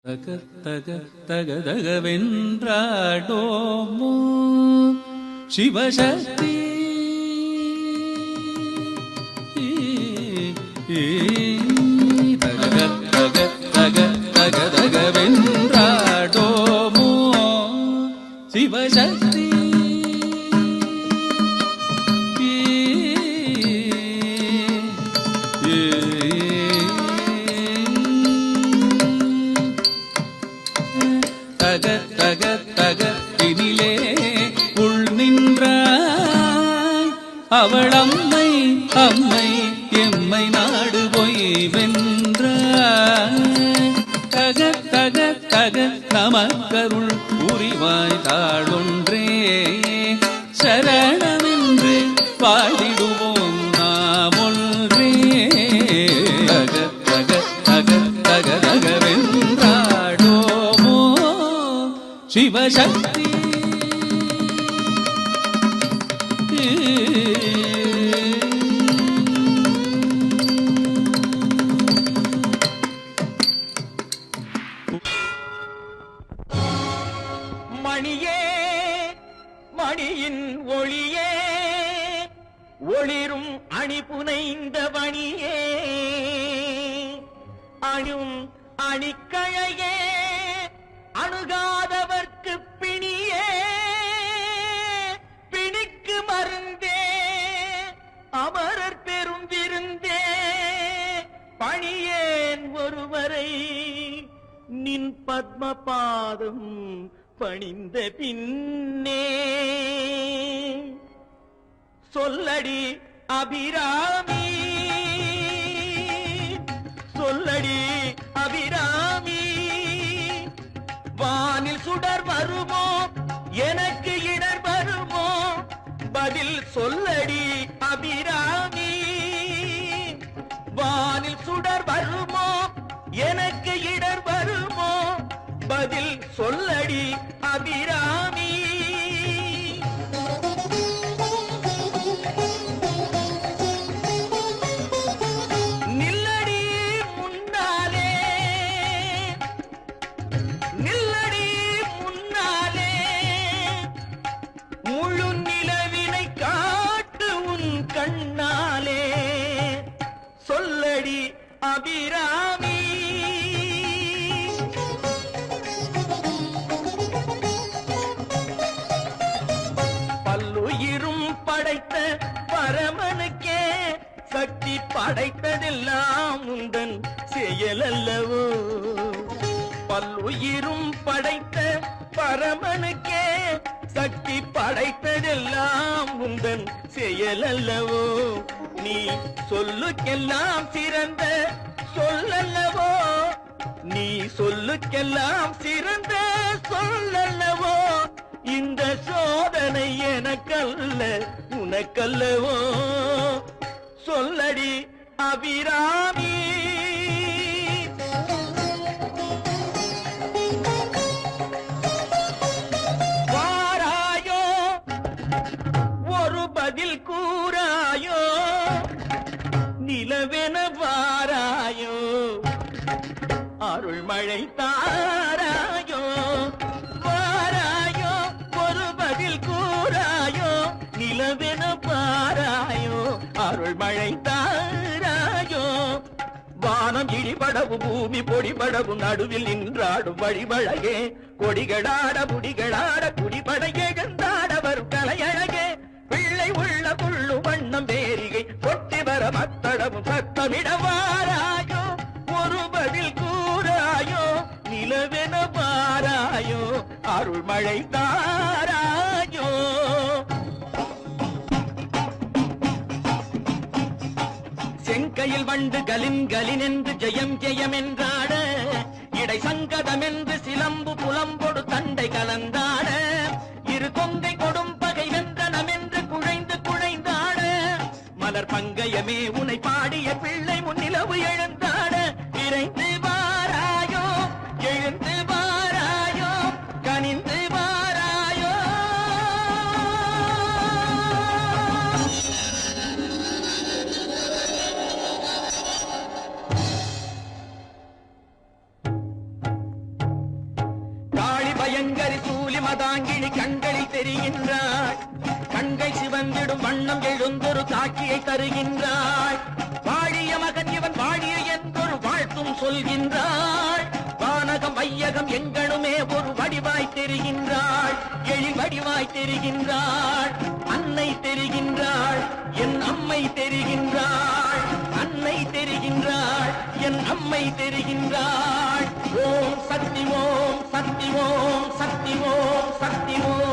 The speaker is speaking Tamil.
தக தக தக தகவென்றாடோமோ சிவசக்தி தக தக தக தக தகவென்றாடோமோ சிவசக்தி தக தக தக இனிலே உள் நின்றாய் அவள் அம்மை அம்மை எம்மை நாடு போய் வென்றாய் தக தக தக நமக்கருள் புரிவாய் தாழொன்றே சரணமென்று பாடிடுவோம் நாம் ஒன்றே தக தக தக தக தகவென்றாடோமோ சிவசக்தி மணியே மணியின் ஒளியே ஒளிரும் அணி புனைந்த பணியே அணும் அணிக்கழையே அணுகாதவர்க்கு பிணியே பிணிக்கு மருந்தே அமரர் பெரும் விருந்தே பணியேன் ஒருவரை நின் பத்ம பாதம் பணிந்த பின்னே சொல்லடி அபிராமி சொல்லடி அபிராமி வானில் சுடர் வருமோ எனக்கு இடர் வருமோ பதில் சொல்லடி அபிராமி வானில் சுடர் வருமோ எனக்கு இடர் வருமோ பதில் சொல்லடி அபிராமி நில்லடி முன்னாலே நில்லடி முன்னாலே முழு நிலவினை காட்டு உன் கண்ணாலே சொல்லடி அபிராமி பல்லுயிரும் படைத்த பரமனுக்கே சக்தி படைத்ததெல்லாம் உந்தன் செயலல்லவோ பல்லுயிரும் படைத்த பரமனுக்கே சக்தி படைத்ததெல்லாம் உந்தன் செயலல்லவோ நீ சொல்லுக்கெல்லாம் சிறந்த சொல்லல்லவோ நீ சொல்லுக்கெல்லாம் சிறந்த சொல்லல்லவோ இந்த சோதனை எனக்கல்ல உனக்கல்லவோ சொல்லடி அபிராமி வாராயோ ஒரு பதில் கூறாயோ நிலவென வாராயோ அருள் மழை தாராயோ வாராயோ ஒரு பதில் கூறாயோ நிலவென பாராயோ அருள் மழை தாராயோ வானம் இடிபடவும் பூமி பொடிபடவும் நடுவில் நின்றாடும் வழிபழகே கொடிகளாட முடிகளாட குடிபட எழுந்தாட வரும் கலையழகே பிள்ளை உள்ள புள்ளு வண்ணம் பேரிகை கொட்டி வர மத்தடவும் சத்தமிட வாராயோ ஒரு பதில் கூறாயோ நிலவென பாராயோ அருள் மழை தாராயோ செங்கையில் வண்டு கலின் கலின் என்று ஜெயம் ஜெயம் என்றாட இடை சங்கதம் என்று சிலம்பு புலம்பொடு தண்டை கலந்தாட இரு கொங்கை கொடும் பகை வென்றனம் என்று குழைந்து குழைந்தாட மலர் பங்கயமே உனை பாடிய பிள்ளை முன்னிலவு எழுந்தாட இறைந்து வாராயோ எழுந்து வாராயோ கனிந்து வாராயோ பயங்கரி சூலி மதாங்கிழி கண்களில் தெரிகின்றாள் கண்கள் சிவந்திடும் வண்ணம் எழுந்தொரு காட்சியை தருகின்றாள் வாழிய மகன் இவன் வாழிய என்றொரு வாழ்த்தும் சொல்கின்றாள் வானகம் வையகம் எங்கனுமே ஒரு வடிவாய் தெரிகின்றாள் எழில் வடிவாய் தெரிகின்றாள் அன்னை தெரிகின்றாள் என் அம்மை தெரிகின்றாள் அன்னை தெரிகின்றாள் என் அம்மை தெரிகின்றாள் ஓம் சக்தி ஓம் சக்தி ஓம் சக்தி ஓம் சக்தி ஓம்